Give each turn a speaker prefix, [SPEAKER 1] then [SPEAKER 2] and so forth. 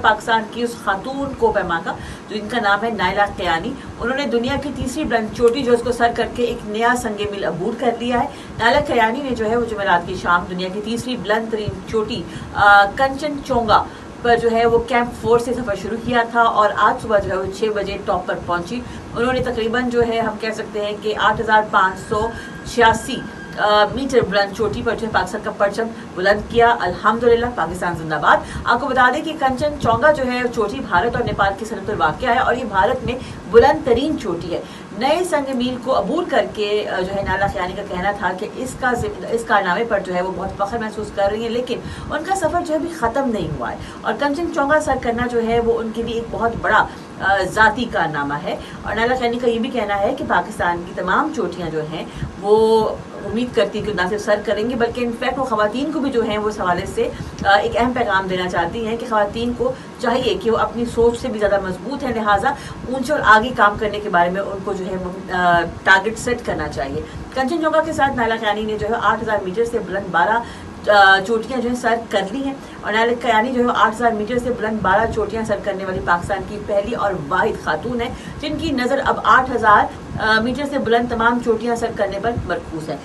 [SPEAKER 1] पाकिस्तान की उस खातून को पैमा का, जो इनका नाम है नायला कियानी। उन्होंने दुनिया की तीसरी बुलंद चोटी जो उसको सर करके एक नया संगे मिल अबूर कर लिया है। नायला कियानी ने जो है वो जुमेरात की शाम दुनिया की तीसरी बुलंद तरीन चोटी कंचनजोंगा पर जो है वो कैंप 4 से सफ़र शुरू किया था और आज सुबह जो है वो 6 बजे टॉप पर पहुंची। उन्होंने तकरीबन जो है हम कह सकते हैं कि 8,586 मीटर बुलंद चोटी पर जो है पाकिस्तान का परचम बुलंद किया। अल्हम्दुलिल्लाह, पाकिस्तान जिंदाबाद। आपको बता दें कि कंचनजोंगा जो है चोटी भारत और नेपाल की सरहद पर वाक़या है और ये भारत में बुलंद तरीन चोटी है। नए संग मील को अबूर करके जो है नायला कियानी का कहना था कि इस कारनामे पर जो है वो बहुत फख्र महसूस कर रही हैं, लेकिन उनका सफ़र जो है अभी ख़त्म नहीं हुआ है और कंचनजोंगा सर करना जो है वो उनके लिए एक बहुत बड़ा ज़ाती कारनामा है। और नायला कियानी का ये भी कहना है कि पाकिस्तान की तमाम चोटियाँ जो हैं वो उम्मीद करती है कि ना सिर्फ सर करेंगी बल्कि इनफैक्ट वो ख़वातीन को भी जो हैं वो इस हवाले से एक अहम पैगाम देना चाहती हैं कि ख़वातीन को चाहिए कि वो अपनी सोच से भी ज़्यादा मजबूत है, लिहाजा ऊंचे और आगे काम करने के बारे में उनको जो है टारगेट सेट करना चाहिए। कंचनजोंगा के साथ नायला कियानी ने जो है 8,000 मीटर से बुलंद 12 चोटियाँ जो है सर कर ली हैं और नायला कियानी जो है 8,000 मीटर से बुलंद 12 चोटियाँ सर करने वाली पाकिस्तान की पहली और वाहिद खातून है जिनकी नज़र अब 8,000 मीटर से बुलंद तमाम चोटियाँ सर करने पर मरकूज है।